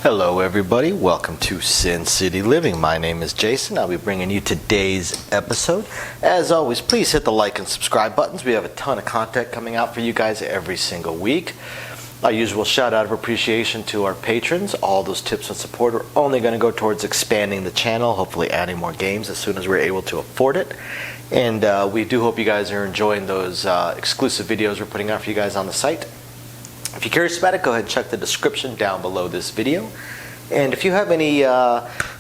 Hello everybody, welcome to Sin City Living. My name is Jason. I'll be bringing you today's episode. As always, please hit the like and subscribe buttons. We have a ton of content coming out for you guys every single week. Our usual shout out of appreciation to our patrons. All those tips and support are only going to go towards expanding the channel, hopefully adding more games as soon as we're able to afford it. And we do hope you guys are enjoying those exclusive videos we're putting out for you guys on the site. If you're curious about it, go ahead and check the description down below this video. And if you have any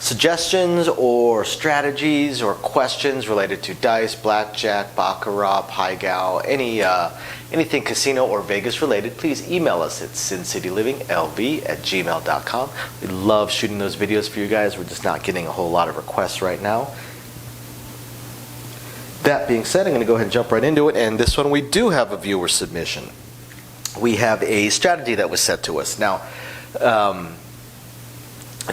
suggestions or strategies or questions related to dice, blackjack, baccarat, pai-gow, anything casino or Vegas related, please email us at sincityliving.lv@gmail.com. We love shooting those videos for you guys. We're just not getting a whole lot of requests right now. That being said, I'm going to go ahead and jump right into it. And this one we do have a viewer submission. We have a strategy that was set to us. Now,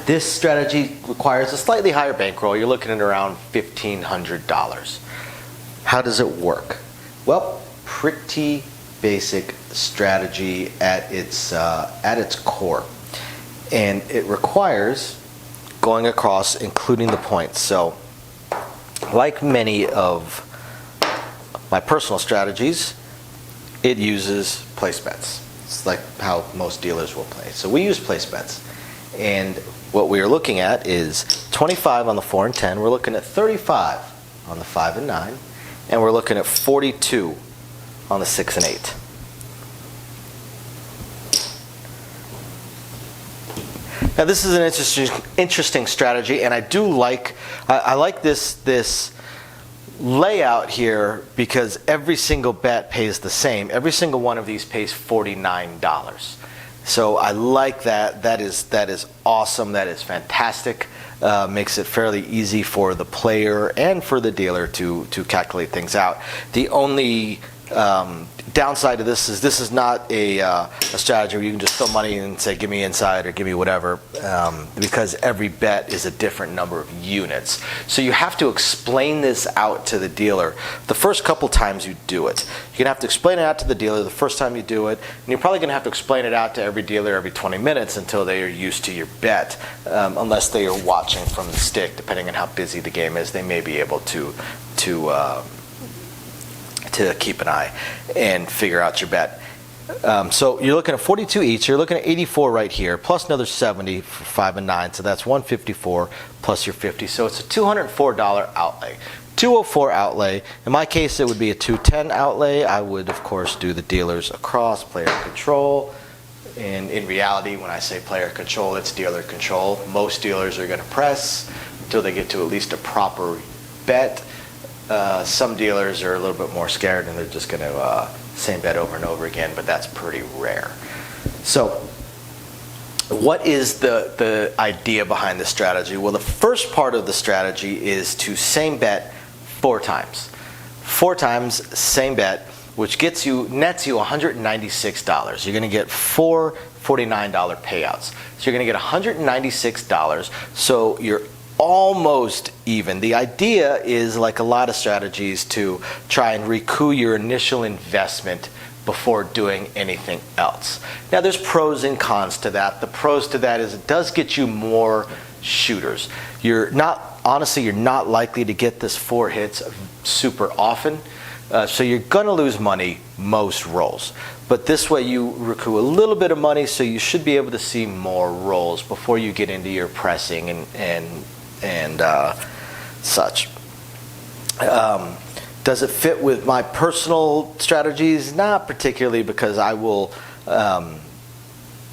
this strategy requires a slightly higher bankroll. You're looking at around $1,500. How does it work? Well, pretty basic strategy at its core, and it requires going across, including the points. So, like many of my personal strategies, it uses place bets. It's like how most dealers will play. So we use place bets. And what we are looking at is 25 on the 4 and 10. We're looking at 35 on the 5 and 9. And we're looking at 42 on the 6 and 8. Now this is an interesting strategy, and I do like I like this layout here because every single bet pays the same. Every single one of these pays $49. So I like that. That is awesome. That is fantastic. Makes it fairly easy for the player and for the dealer to calculate things out. The only downside to this is not a strategy where you can just throw money and say give me inside or give me whatever, because every bet is a different number of units. So you have to explain this out to the dealer the first couple times you do it. You're going to have to explain it out to the dealer the first time you do it, and you're probably going to have to explain it out to every dealer every 20 minutes until they are used to your bet, unless they are watching from the stick. Depending on how busy the game is, they may be able to keep an eye and figure out your bet. So you're looking at 42 each. You're looking at 84 right here, plus another 70 for 5 and 9. So that's 154 plus your 50. So it's a $204 outlay. 204 outlay. In my case, it would be a 210 outlay. I would, of course, do the dealers across, player control. And in reality, when I say player control, it's dealer control. Most dealers are going to press until they get to at least a proper bet. Some dealers are a little bit more scared and they're just going to same bet over and over again, but that's pretty rare. So what is the idea behind this strategy? Well, the first part of the strategy is to same bet 4 times. 4 times same bet, which nets you $196. You're going to get 4 $49 payouts. So you're going to get $196. So you're almost even. The idea is, like a lot of strategies, to try and recoup your initial investment before doing anything else. Now there's pros and cons to that. The pros to that is it does get you more shooters. You're not likely to get this 4 hits super often. So you're going to lose money most rolls. But this way you recoup a little bit of money, so you should be able to see more rolls before you get into your pressing and such. Does it fit with my personal strategies? Not particularly, because I will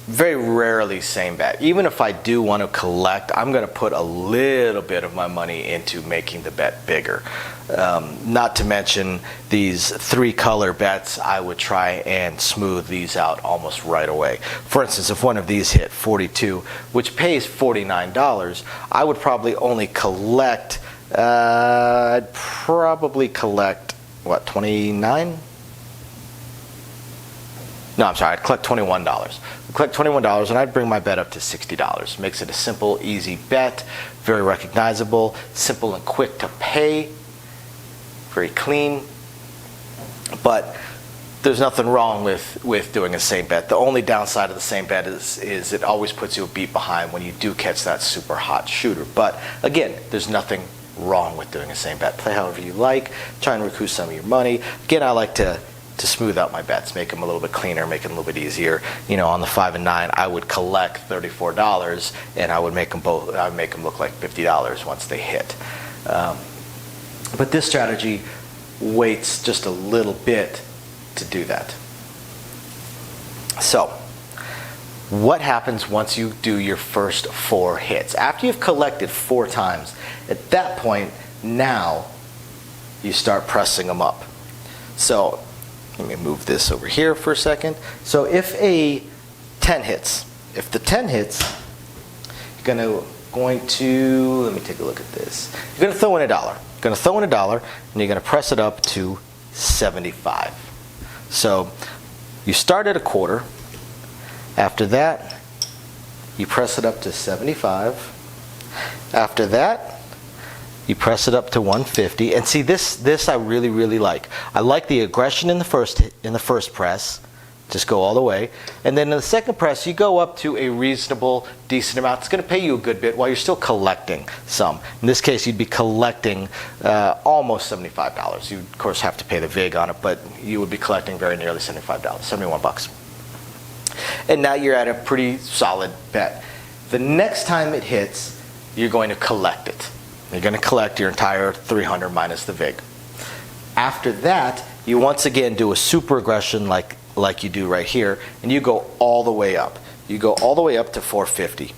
very rarely same bet. Even if I do want to collect, I'm going to put a little bit of my money into making the bet bigger. Not to mention these 3-color bets, I would try and smooth these out almost right away. For instance, if one of these hit 42, which pays $49, I would probably only collect, I'd probably collect, what, 29? No, I'm sorry, I'd collect $21. I'd collect $21 and I'd bring my bet up to $60. Makes it a simple, easy bet, very recognizable, simple and quick to pay, very clean. But there's nothing wrong with doing a same bet. The only downside of the same bet is it always puts you a beat behind when you do catch that super hot shooter. But again, there's nothing wrong with doing a same bet. Play however you like. Try and recoup some of your money. Again, I like to smooth out my bets, make them a little bit cleaner, make them a little bit easier. You know, on the 5 and 9, I would collect $34, and I would make them both. I would make them look like $50 once they hit. But this strategy waits just a little bit to do that. So, what happens once you do your first 4 hits? After you've collected 4 times, at that point, now you start pressing them up. So, let me move this over here for a second. So if a 10 hits, if the 10 hits, you're going to, let me take a look at this. You're going to throw in $1. You're going to throw in $1, and you're going to press it up to 75. So you start at a quarter. After that, you press it up to 75. After that, you press it up to 150, and see this I really like. I like the aggression in the first press. Just go all the way, and then in the second press you go up to a reasonable, decent amount. It's going to pay you a good bit while you're still collecting some. In this case, you'd be collecting almost $75. You of course have to pay the vig on it, but you would be collecting very nearly $75, 71 bucks. And now you're at a pretty solid bet. The next time it hits, you're going to collect it. You're going to collect your entire 300 minus the vig. After that, you once again do a super aggression like you do right here, and you go all the way up. You go all the way up to 450.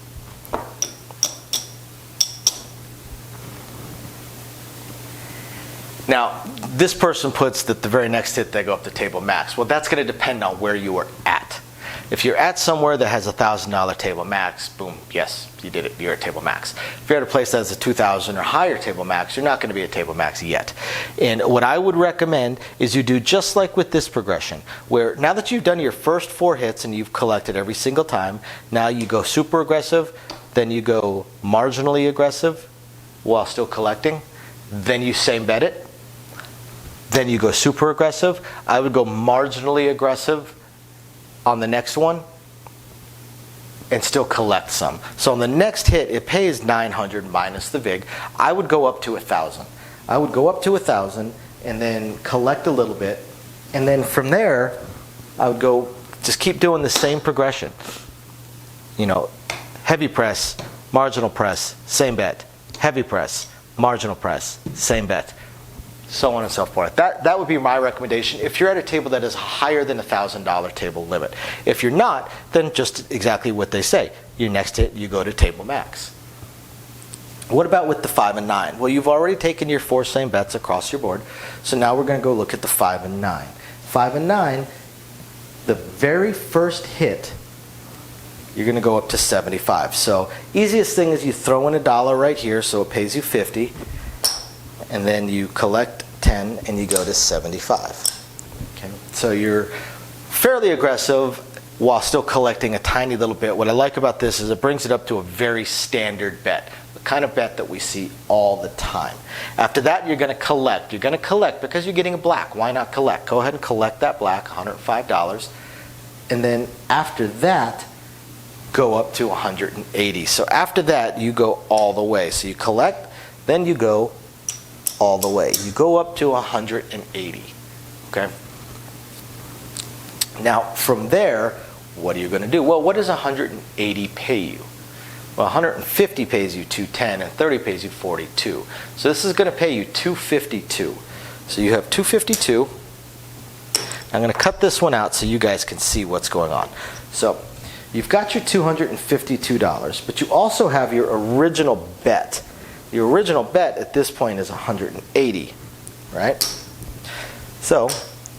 Now, this person puts that the very next hit they go up to table max. Well, that's going to depend on where you are at. If you're at somewhere that has a $1,000 table max, boom, yes, you did it, you're at table max. If you're at a place that has a $2,000 or higher table max, you're not going to be at table max yet. And what I would recommend is you do just like with this progression, where now that you've done your first 4 hits and you've collected every single time, now you go super aggressive, then you go marginally aggressive while still collecting, then you same bet it, then you go super aggressive. I would go marginally aggressive on the next one and still collect some. So on the next hit, it pays 900 minus the vig. I would go up to 1,000. I would go up to 1,000 and then collect a little bit, and then from there I would go just keep doing the same progression. You know, heavy press, marginal press, same bet. Heavy press, marginal press, same bet. So on and so forth. That would be my recommendation if you're at a table that is higher than $1,000 table limit. If you're not, then just exactly what they say. Your next hit, you go to table max. What about with the 5 and 9? Well, you've already taken your 4 same bets across your board, so now we're going to go look at the 5 and 9. 5 and 9, the very first hit, you're going to go up to 75. So easiest thing is you throw in $1 right here, so it pays you 50. And then you collect 10 and you go to 75. Okay? So you're fairly aggressive while still collecting a tiny little bit. What I like about this is it brings it up to a very standard bet, the kind of bet that we see all the time. After that, you're going to collect. You're going to collect because you're getting a black. Why not collect? Go ahead and collect that black, $105. And then after that, go up to 180. So after that, you go all the way. So you collect, then you go all the way. You go up to 180. Okay? Now, from there, what are you going to do? Well, what does 180 pay you? Well, 150 pays you 210 and 30 pays you 42. So this is going to pay you 252. So you have 252. I'm going to cut this one out so you guys can see what's going on. So you've got your $252, but you also have your original bet. Your original bet at this point is 180, right? So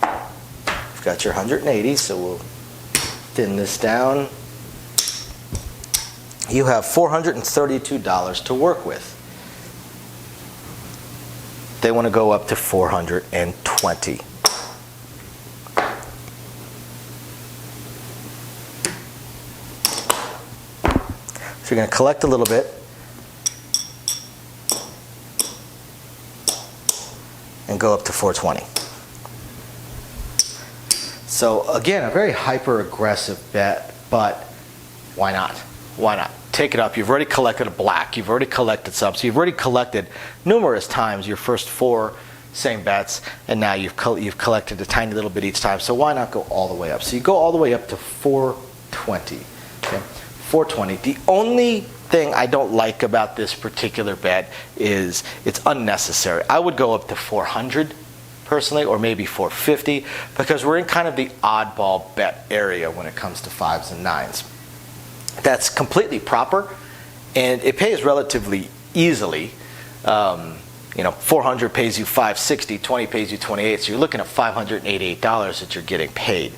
you've got your 180, so we'll thin this down. You have $432 to work with. They want to go up to 420. So you're going to collect a little bit and go up to 420. So again, a very hyper aggressive bet, but why not? Why not? Take it up. You've already collected a black. You've already collected subs. You've already collected numerous times your first 4 same bets, and now you've collected a tiny little bit each time. So why not go all the way up? So you go all the way up to 420. Okay? 420. The only thing I don't like about this particular bet is it's unnecessary. I would go up to 400 personally, or maybe 450, because we're in kind of the oddball bet area when it comes to 5s and 9s. That's completely proper, and it pays relatively easily. 400 pays you $560, 20 pays you $28, so you're looking at $588 that you're getting paid.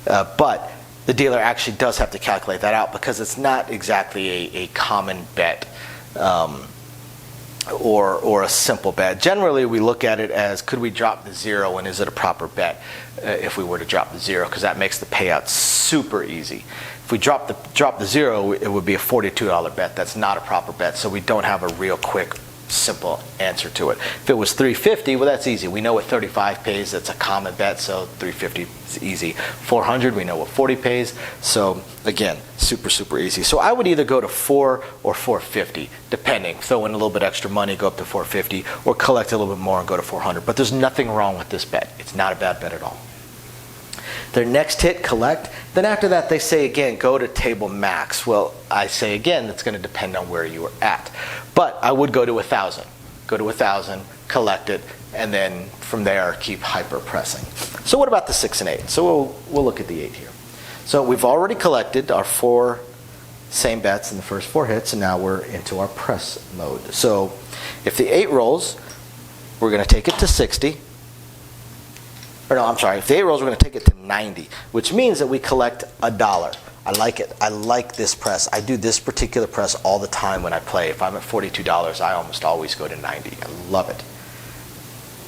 But the dealer actually does have to calculate that out, because it's not exactly a common bet or a simple bet. Generally, we look at it as, could we drop the 0, and is it a proper bet if we were to drop the 0, because that makes the payout super easy. If we drop the 0, it would be a $42 bet. That's not a proper bet, so we don't have a real quick, simple answer to it. If it was $350, well, that's easy. We know what 35 pays. That's a common bet, so $350 is easy. 400, we know what 40 pays. So again, super easy. So I would either go to 4 or 450, depending. Throw in a little bit extra money, go up to 450, or collect a little bit more and go to 400. But there's nothing wrong with this bet. It's not a bad bet at all. Their next hit, collect. Then after that, they say again, go to table max. Well, I say again, that's going to depend on where you are at. But I would go to 1,000. Go to 1,000, collect it, and then from there, keep hyper pressing. So what about the 6 and 8? So we'll look at the 8 here. So we've already collected our 4 same bets in the first 4 hits, and now we're into our press mode. So if the 8 rolls, we're going to take it to 60. Or no, I'm sorry, if the 8 rolls, we're going to take it to 90, which means that we collect $1. I like it. I like this press. I do this particular press all the time when I play. If I'm at $42, I almost always go to 90. I love it.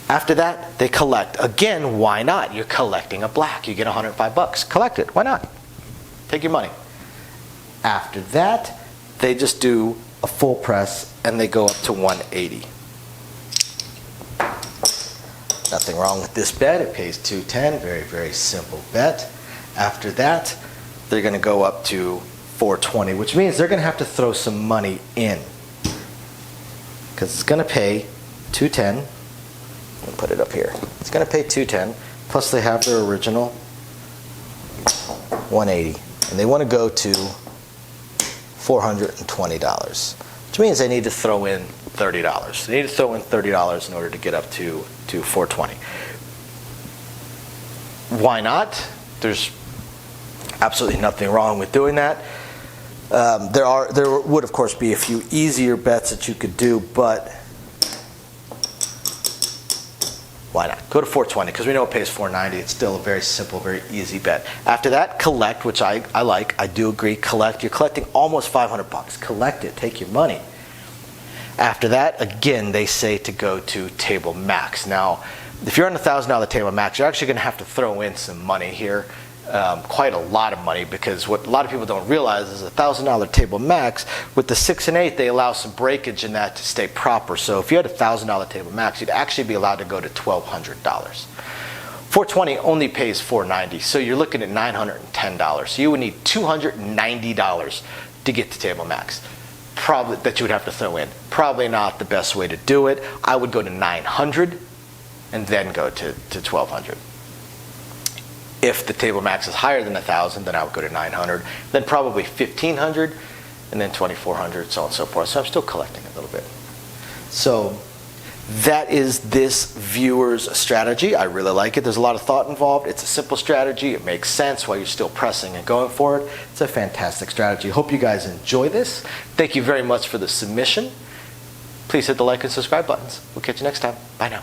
After that, they collect. Again, why not? You're collecting a black. You get $105. Collect it. Why not? Take your money. After that, they just do a full press, and they go up to 180. Nothing wrong with this bet. It pays $210. Very simple bet. After that, they're going to go up to 420, which means they're going to have to throw some money in, because it's going to pay $210. I'll put it up here. It's going to pay $210, plus they have their original 180, and they want to go to $420, which means they need to throw in $30. They need to throw in $30 in order to get up to 420. Why not? There's absolutely nothing wrong with doing that. There would of course be a few easier bets that you could do, but why not? Go to 420, because we know it pays $490. It's still a very simple, very easy bet. After that, collect, which I like. I do agree. Collect. You're collecting almost $500. Collect it. Take your money. After that, again, they say to go to table max. Now, if you're on a $1,000 table max, you're actually going to have to throw in some money here, quite a lot of money, because what a lot of people don't realize is a $1,000 table max, with the 6 and 8, they allow some breakage in that to stay proper. So if you had a $1,000 table max, you'd actually be allowed to go to $1,200. 420 only pays $490, so you're looking at $910. So you would need $290 to get to table max. Probably that you would have to throw in. Probably not the best way to do it. I would go to 900 and then go to 1200. If the table max is higher than 1,000, then I would go to 900, then probably 1,500, and then 2,400, so on and so forth. So I'm still collecting a little bit. So that is this viewer's strategy. I really like it. There's a lot of thought involved. It's a simple strategy. It makes sense while you're still pressing and going for it. It's a fantastic strategy. Hope you guys enjoy this. Thank you very much for the submission. Please hit the like and subscribe buttons. We'll catch you next time. Bye now.